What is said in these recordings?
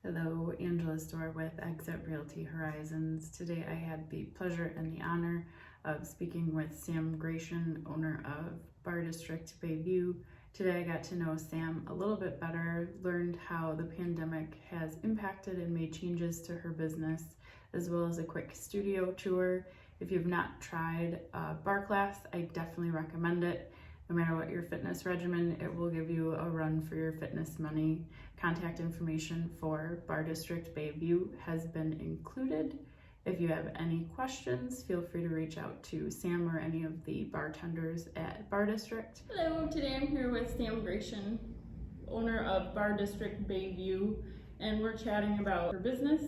Hello, Angela Storr with Exit Realty Horizons. Today I had the pleasure and the honor of speaking with Sam Graichen, owner of Barre District Bay View. Today I got to know Sam a little bit better, learned how the pandemic has impacted and made changes to her business, as well as a quick studio tour. If you've not tried a bar class, I definitely recommend it. No matter what your fitness regimen, it will give you a run for your fitness money. Contact information for Barre District Bay View has been included. If you have any questions, feel free to reach out to Sam or any of the bartenders at Barre District. Hello, today I'm here with Sam Graichen, owner of Barre District Bay View, and we're chatting about her business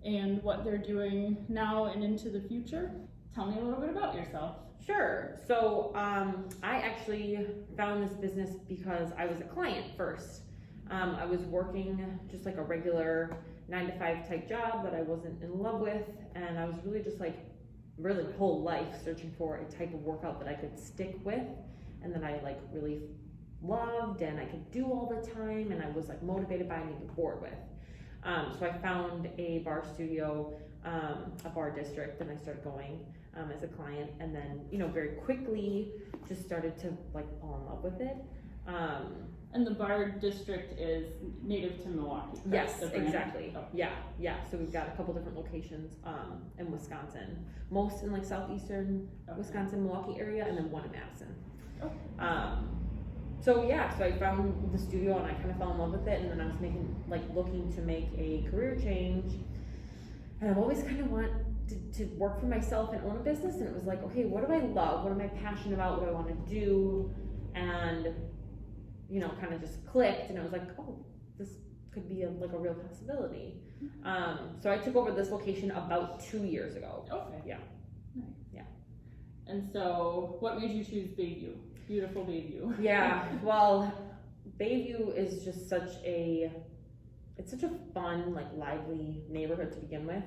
and what they're doing now and into the future. Tell me a little bit about yourself. Sure. So I actually found this business because I was a client first. I was working just like a regular 9-to-5 type job that I wasn't in love with, and I was really just like really my whole life searching for a type of workout that I could stick with and that I like really loved and I could do all the time and I was like motivated by and even bored with. So I found a bar studio, a Barre District, and I started going as a client, and then very quickly just started to like fall in love with it. And the Barre District is native to Milwaukee, correct? Yes, The brand? exactly. Oh. Yeah. So we've got a couple different locations in Wisconsin, most in like southeastern Wisconsin, Milwaukee area, and then one in Madison. Okay. So I found the studio and I kind of fell in love with it, and then I was looking to make a career change, and I've always kind of wanted to work for myself and own a business, and it was like, okay, what do I love? What am I passionate about? What do I want to do? And kind of just clicked, and I was like, oh, this could be a real possibility. So I took over this location about 2 years ago. Okay. Yeah. Nice. Yeah. And so, what made you choose Bayview? Beautiful Bayview. Yeah. Well, Bayview is just such a fun, lively neighborhood to begin with.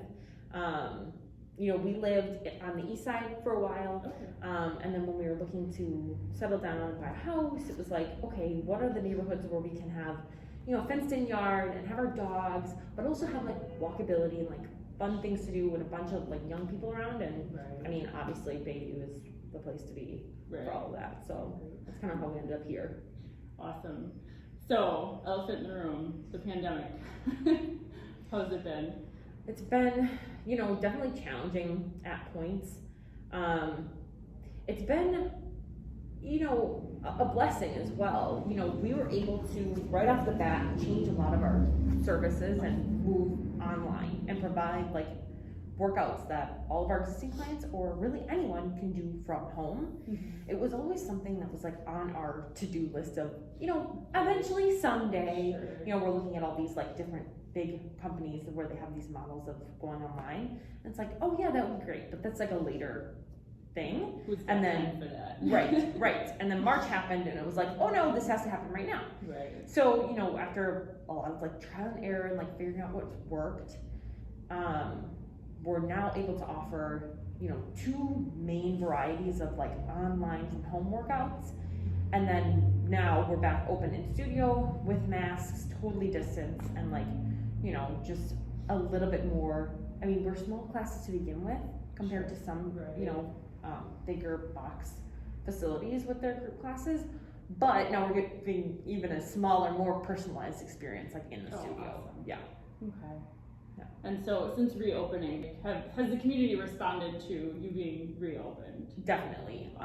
We lived on the east side for a while, and then when we were looking to settle down and buy a house, it was like, okay, what are the neighborhoods where we can have, a fenced-in yard and have our dogs, but also have walkability and fun things to do and a bunch of young people around. And Right. I mean, obviously, Bayview is the place to be Right. for all of that. So that's kind of how we ended up here. Awesome. So, elephant in the room, the pandemic. How's it been? It's been, definitely challenging at points. It's been, a blessing as well. We were able to, right off the bat, change a lot of our services and move online and provide workouts that all of our existing clients or really anyone can do from home. Mm-hmm. It was always something that was on our to-do list of, eventually someday, Sure. We're looking at all these different big companies where they have these models of going online. And it's oh yeah, that would be great, but that's a later thing. Who's And got then time for that? right. And then March happened and it was oh no, this has to happen right now. Right. So, after a lot of trial and error and figuring out what's worked, we're now able to offer, 2 main varieties of online from home workouts. And then now we're back open in studio with masks, totally distanced, and just a little bit more. I mean, we're small classes to begin with compared to some, Right. bigger box facilities with their group classes. But now we're getting even a smaller, more personalized experience in the studio. Awesome. Yeah. Okay. Yeah. And so, since reopening, has the community responded to you being reopened? Definitely.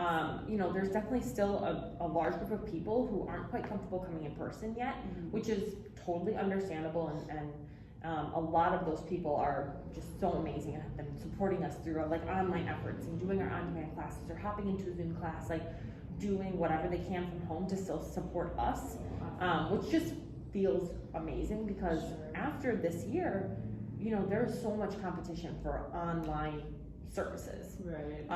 There's definitely still a large group of people who aren't quite comfortable coming in person yet, Mm-hmm. which is totally understandable, and a lot of those people are just so amazing and have been supporting us through our online efforts and doing our on-demand classes or hopping into a Zoom class, doing whatever they can from home to still support us, which just feels amazing because after this year, there's so much competition for online services. Right.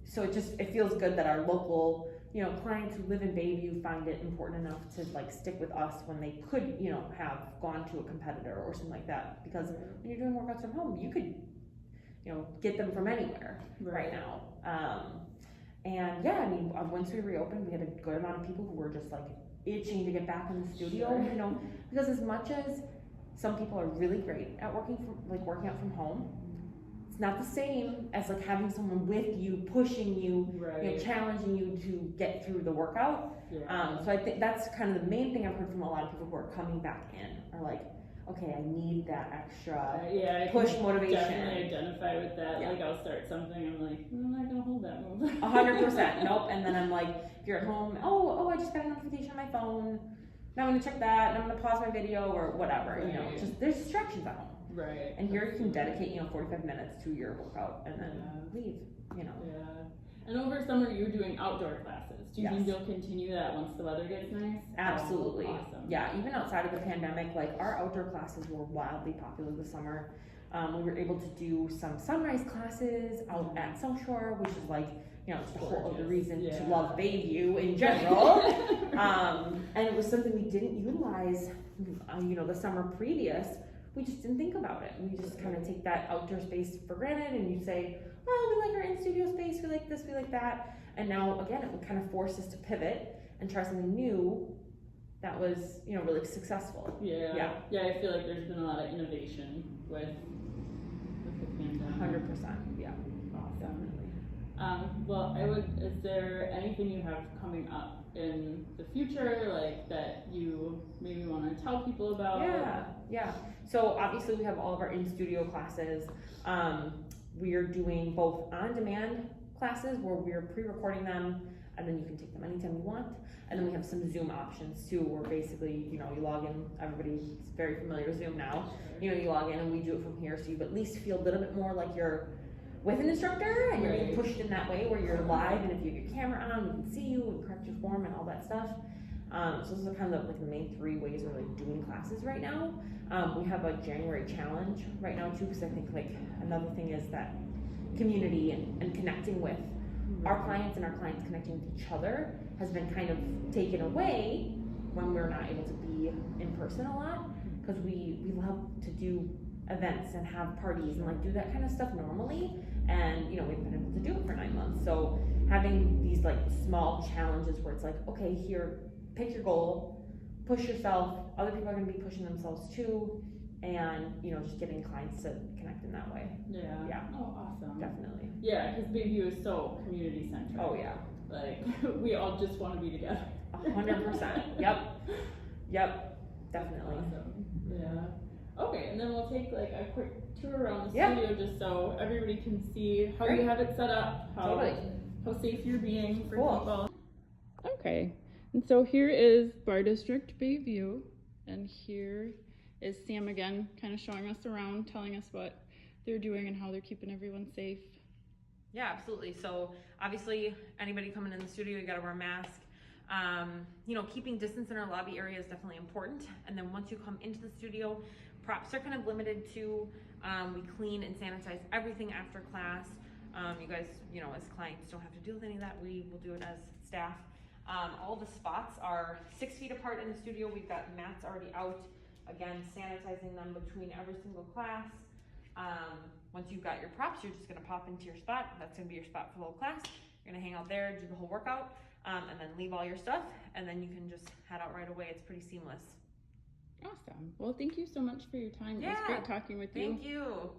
So it feels good that our local, clients who live in Bayview find it important enough to stick with us when they could, have gone to a competitor or something like that. Because when you're doing workouts from home, you could, get them from anywhere right now. And yeah, I mean, once we reopened, we had a good amount of people who were just itching to get back in the studio, because as much as Some people are really great at working out from home. It's not the same as like having someone with you, pushing you, Right. challenging you to get through the workout. Yeah. So I think that's kind of the main thing I've heard from a lot of people who are coming back in, are like, okay, I need that extra Yeah, I push can motivation. definitely identify with that. Yeah. Like I'll start something, I'm like, I'm not gonna hold that move. 100%. Nope. And then I'm like, if you're at home, oh, I just got a notification on my phone. Now I'm gonna check that, and I'm gonna pause my video or whatever. Right. Just there's distractions at home. Right. And here you can dedicate, 45 minutes to your workout and then leave. Yeah. And over summer you're doing outdoor classes. Do you think Yes. you'll continue that once the weather gets nice? Absolutely. Oh, awesome. Yeah. Even outside of the pandemic, like our outdoor classes were wildly popular this summer. We were able to do some sunrise classes out at South Shore, which is like, just a whole other reason to love Bay View in general. And it was something we didn't utilize, the summer previous. We just didn't think about it. We just kind of take that outdoor space for granted, and you say, well, we like our in-studio space, we like this, we like that. And now, again, it would kind of force us to pivot and try something new that was, really successful. Yeah, I feel like there's been a lot of innovation with the pandemic. 100%, yeah. Awesome. Is there anything you have coming up in the future, like that you maybe want to tell people about? Yeah. So obviously we have all of our in-studio classes. We are doing both on-demand classes where we're pre-recording them, and then you can take them anytime you want. And then we have some Zoom options too, where basically, you log in, everybody's very familiar with Zoom now. You log in and we do it from here, so you at least feel a little bit more like you're with an instructor, and you're being pushed in that way where you're live, and if you have your camera on, we can see you and correct your form and all that stuff. So those are kind of like the main 3 ways we're like doing classes right now. We have a January challenge right now too, because I think like another thing is that community and connecting with our clients, and our clients connecting with each other has been kind of taken away when we're not able to be in person a lot, because we love to do events and have parties and like do that kind of stuff normally, and we've been able to do it for 9 months. So having these like small challenges where it's like, okay, here, pick your goal, push yourself, other people are going to be pushing themselves too, and just getting clients to connect in that way. Yeah. Oh, awesome. Definitely. Yeah, because Bay View is so community centric. Oh yeah. Like we all just want to be together. 100%. Yep. Definitely. Awesome. Yeah. Okay, and then we'll take like a quick tour around the studio just so everybody can see how you have it set up, how safe you're being for people. Okay, and so here is Barre District Bay View, and here is Sam again, kind of showing us around, telling us what they're doing and how they're keeping everyone safe. Yeah, absolutely. So obviously anybody coming in the studio, you gotta wear a mask. Keeping distance in our lobby area is definitely important. And then once you come into the studio, props are kind of limited to, we clean and sanitize everything after class. You guys, as clients don't have to deal with any of that. We will do it as staff. All the spots are 6 feet apart in the studio. We've got mats already out. Again, sanitizing them between every single class. Once you've got your props, you're just gonna pop into your spot. That's gonna be your spot for the whole class. You're gonna hang out there, do the whole workout, and then leave all your stuff, and then you can just head out right away. It's pretty seamless. Awesome. Well, thank you so much for your time. It was great talking with you. Thank you.